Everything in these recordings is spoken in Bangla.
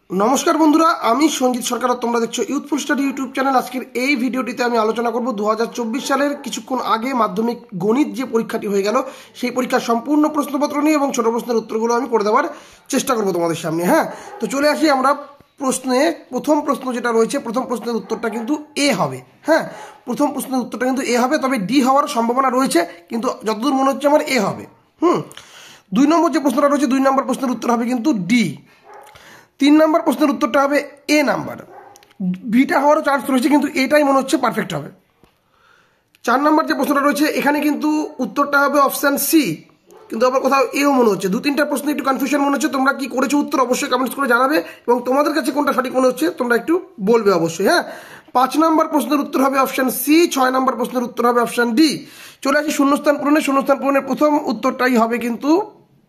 নমস্কার বন্ধুরা, আমি সঞ্জিত সরকার আর তোমরা দেখছো ইউথফুল স্টাডি ইউটিউব চ্যানেল। আজকের এই ভিডিওটিতে আমি আলোচনা করব 2024 সালের কিছুক্ষণ আগে মাধ্যমিক গণিত যে পরীক্ষাটি হয়ে গেল সেই পরীক্ষার সম্পূর্ণ প্রশ্নপত্র নিয়ে এবং ছোট প্রশ্নের উত্তরগুলো আমি করে দেওয়ার চেষ্টা করব তোমাদের সামনে। তো চলে আসি আমরা প্রশ্নে। প্রথম প্রশ্ন যেটা রয়েছে, প্রথম প্রশ্নের উত্তরটা কিন্তু এ হবে। প্রথম প্রশ্নের উত্তরটা কিন্তু এ হবে, তবে ডি হওয়ার সম্ভাবনা রয়েছে, কিন্তু যতদূর মনে হচ্ছে আমার এ হবে। 2 নম্বর যে প্রশ্নটা রয়েছে, 2 নম্বর প্রশ্নের উত্তর হবে কিন্তু ডি। 3 নম্বর প্রশ্নের উত্তরটা হবে এ নাম্বার। বিটা হওয়ারও চান্স রয়েছে, কিন্তু এটাই মনে হচ্ছে পারফেক্ট হবে। 4 নম্বর যে প্রশ্নটা রয়েছে এখানে কিন্তু উত্তরটা হবে অপশান সি, কিন্তু আবার কোথাও এও মনে হচ্ছে। 2-3টা প্রশ্ন একটু কনফিউশন মনে হচ্ছে। তোমরা কি করেছো উত্তর অবশ্যই কমেন্টস করে জানাবে, এবং তোমাদের কাছে কোনটা সঠিক মনে হচ্ছে তোমরা একটু বলবে অবশ্যই। 5 নম্বর প্রশ্নের উত্তর হবে অপশান সি। 6 নম্বর প্রশ্নের উত্তর হবে অপশান ডি। চলে আসি শূন্যস্থান পূরণে। শূন্যস্থান পূরণের প্রথম উত্তরটাই হবে কিন্তু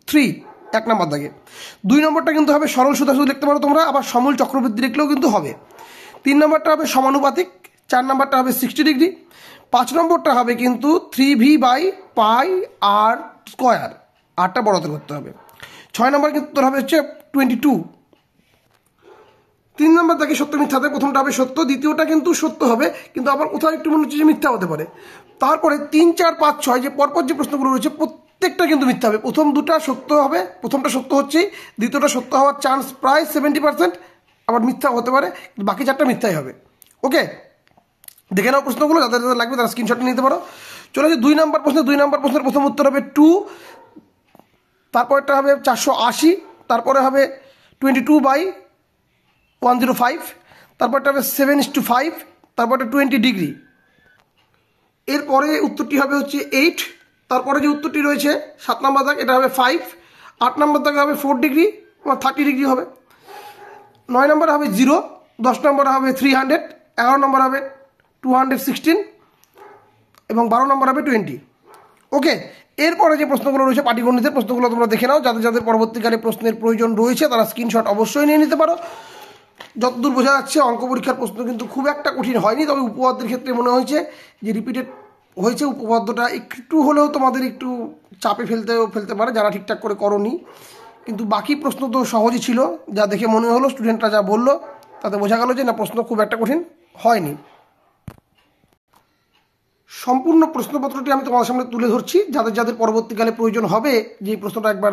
3, 1 নম্বর দাগে। 2 নম্বরটা কিন্তু হবে সরল সুদা শুধু লিখতে পারো তোমরা, আবার সমূল চক্রবৃদ্ধি লিখলেও কিন্তু হবে। 3 নম্বরটা হবে সমানুপাতিক। 4 নম্বরটা হবে 60 ডিগ্রি। 5 নম্বরটা হবে কিন্তু 3v/πr², আরটা বড়তে করতে হবে। 6 নম্বর কিন্তু তোর হবে হচ্ছে 22। 3 নম্বর দাগে সত্য মিথ্যাতে প্রথমটা হবে সত্য, দ্বিতীয়টা কিন্তু সত্য হবে, কিন্তু আবার কোথাও একটু মনে হচ্ছে যে মিথ্যা হতে পারে। তারপরে 3, 4, 5, 6 যে পরপর যে প্রশ্নগুলো রয়েছে প্রত্যেকটা কিন্তু মিথ্যা হবে। প্রথম দুটা সত্য হবে, প্রথমটা সত্য হচ্ছেই, দ্বিতীয়টা সত্য হওয়ার চান্স প্রায় 70%, আবার মিথ্যা হতে পারে, বাকি 4টা মিথ্যাই হবে। ওকে, দেখে নাও প্রশ্নগুলো, যাদের যাদের লাগবে তারা স্ক্রিনশট নিতে পারো। চলে আসে 2 নম্বর প্রশ্ন। 2 নম্বর প্রশ্নের প্রথম উত্তর হবে 2, তারপরটা হবে 480, তারপরে হবে 22/105, তারপরটা হবে 7:5, তারপরটা 20 ডিগ্রি। এরপরে উত্তরটি হবে হচ্ছে 8। তারপরে যে উত্তরটি রয়েছে 7 নম্বর দাগ, এটা হবে 5। 8 নম্বর দাগে হবে 4 ডিগ্রি, 30 ডিগ্রি হবে। 9 নম্বরে হবে 0, 10 নম্বরে হবে 300, 11 নম্বর হবে 216, এবং 12 নম্বর হবে 20। ওকে, এরপরে যে প্রশ্নগুলো রয়েছে পাটিগণিতের প্রশ্নগুলো তোমরা দেখে নাও। যাদের যাদের পরবর্তীকালে প্রশ্নের প্রয়োজন রয়েছে তারা স্ক্রিনশট অবশ্যই নিয়ে নিতে পারো। যতদূর বোঝা যাচ্ছে অঙ্ক পরীক্ষার প্রশ্ন কিন্তু খুব একটা কঠিন হয়নি, তবে উপপাদ্যের ক্ষেত্রে মনে হয়েছে যে রিপিটেড হয়েছে। উপপাদ্যটা একটু হলেও তোমাদের একটু চাপে ফেলতে পারে যারা ঠিকঠাক করে করনি, কিন্তু বাকি প্রশ্ন তো সহজই ছিল। যা দেখে মনে হলো, স্টুডেন্টরা যা বললো তাতে বোঝা গেল যে না, প্রশ্ন খুব একটা কঠিন হয়নি। সম্পূর্ণ প্রশ্নপত্রটি আমি তোমাদের সামনে তুলে ধরছি। যাদের যাদের পরবর্তীকালে প্রয়োজন হবে, যে প্রশ্নটা একবার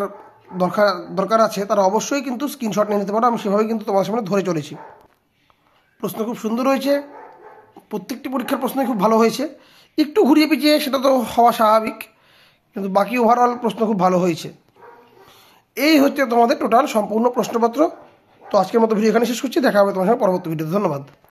দরকার আছে, তারা অবশ্যই কিন্তু স্ক্রিনশট নিয়ে নিতে পারো। আমি সেভাবেই কিন্তু তোমাদের সামনে ধরে চলেছি। প্রশ্ন খুব সুন্দর হয়েছে, প্রত্যেকটি পরীক্ষার প্রশ্নই খুব ভালো হয়েছে। একটু ঘুরিয়ে পিছিয়ে সেটা তো হওয়া স্বাভাবিক, কিন্তু বাকি ওভারঅল প্রশ্ন খুব ভালো হয়েছে। এই হচ্ছে তোমাদের টোটাল সম্পূর্ণ প্রশ্নপত্র। তো আজকের মতো ভিডিও এখানে শেষ করছি। দেখা হবে তোমার সঙ্গে পরবর্তী ভিডিওতে। ধন্যবাদ।